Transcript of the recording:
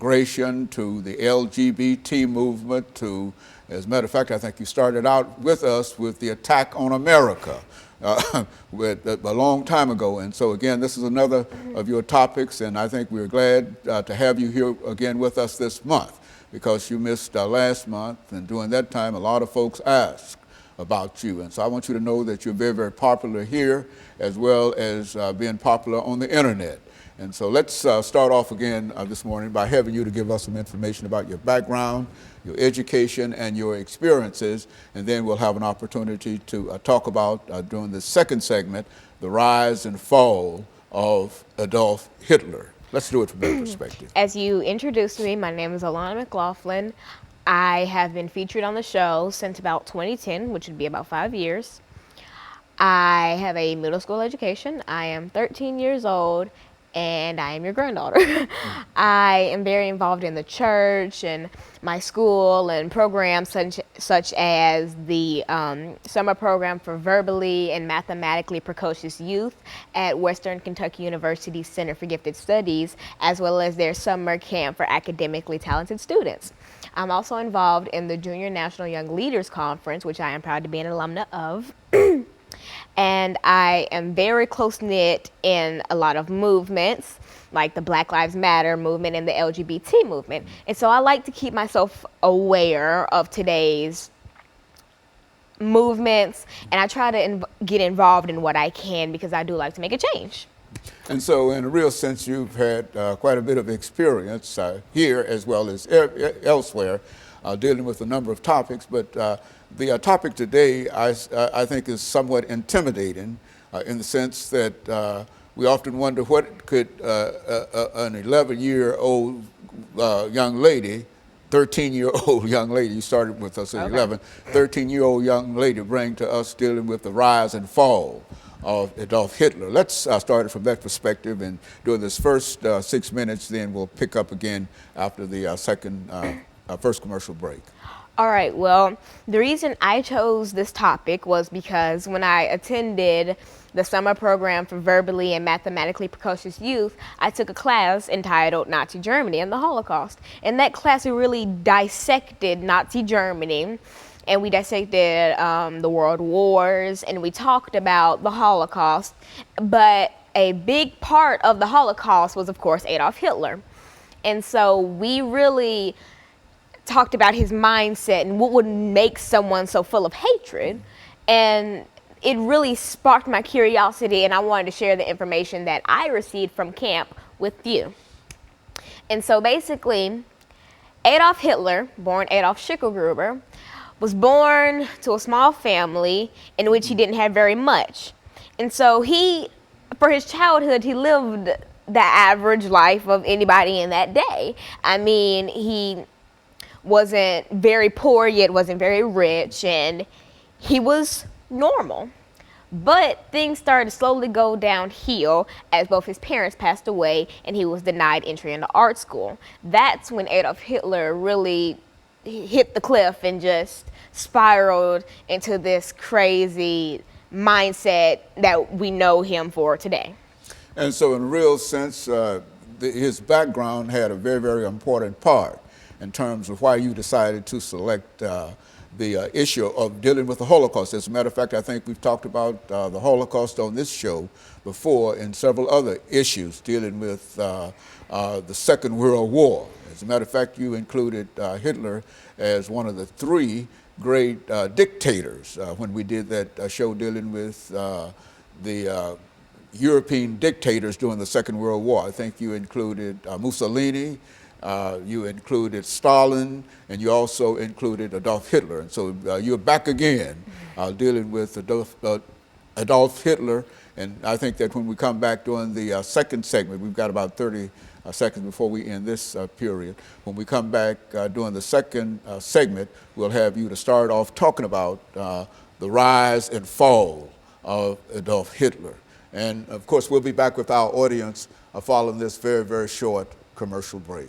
immigration to the LGBT movement to, as a matter of fact, I think you started out with us with the attack on America a long time ago. And so again, this is another of your topics, and I think we're glad to have you here again with us this month, because you missed last month, and during that time, a lot of folks asked about you. And so I want you to know that you're very, very popular here, as well as being popular on the internet. And so let's start off again this morning by having you to give us some information about your background, your education, and your experiences, and then we'll have an opportunity to talk about, during the second segment, the rise and fall of Adolf Hitler. Let's do it from that perspective. As you introduced me, my name is Alana McLaughlin. I have been featured on the show since about 2010, which would be about 5 years. I have a middle school education. I am 13 years old, and I am your granddaughter. I am very involved in the church and my school and programs such as the summer program for verbally and mathematically precocious youth at Western Kentucky University Center for Gifted Studies, as well as their summer camp for academically talented students. I'm also involved in the Junior National Young Leaders Conference, which I am proud to be an alumna of. And I am very close-knit in a lot of movements, like the Black Lives Matter movement and the LGBT movement. And so I like to keep myself aware of today's movements, and I try to get involved in what I can, because I do like to make a change. And so in a real sense, you've had quite a bit of experience here as well as elsewhere, dealing with a number of topics, but the topic today, I think, is somewhat intimidating in the sense that we often wonder what could an 11-year-old young lady, 13-year-old young lady, you started with us at 11, 13-year-old young lady bring to us dealing with the rise and fall of Adolf Hitler. Let's start it from that perspective, and during this first 6 minutes, then we'll pick up again after the first commercial break. All right, well, the reason I chose this topic was because when I attended the summer program for verbally and mathematically precocious youth, I took a class entitled Nazi Germany and the Holocaust. In that class, we really dissected Nazi Germany, and we dissected the world wars, and we talked about the Holocaust. But a big part of the Holocaust was, of course, Adolf Hitler. And so we really talked about his mindset and what would make someone so full of hatred. And it really sparked my curiosity, and I wanted to share the information that I received from camp with you. And so basically, Adolf Hitler, born Adolf Schicklgruber, was born to a small family in which he didn't have very much. And so for his childhood, he lived the average life of anybody in that day. I mean, he wasn't very poor, yet wasn't very rich, and he was normal. But things started to slowly go downhill as both his parents passed away and he was denied entry into art school. That's when Adolf Hitler really hit the cliff and just spiraled into this crazy mindset that we know him for today. And so in a real sense, his background had a very, very important part in terms of why you decided to select the issue of dealing with the Holocaust. As a matter of fact, I think we've talked about the Holocaust on this show before and several other issues dealing with the Second World War. As a matter of fact, you included Hitler as one of the three great dictators when we did that show dealing with the European dictators during the Second World War. I think you included Mussolini, you included Stalin, and you also included Adolf Hitler. And so you're back again dealing with Adolf Hitler. And I think that when we come back during the second segment, we've got about 30 seconds before we end this period. When we come back during the second segment, we'll have you to start off talking about the rise and fall of Adolf Hitler. And of course, we'll be back with our audience following this very, very short commercial break.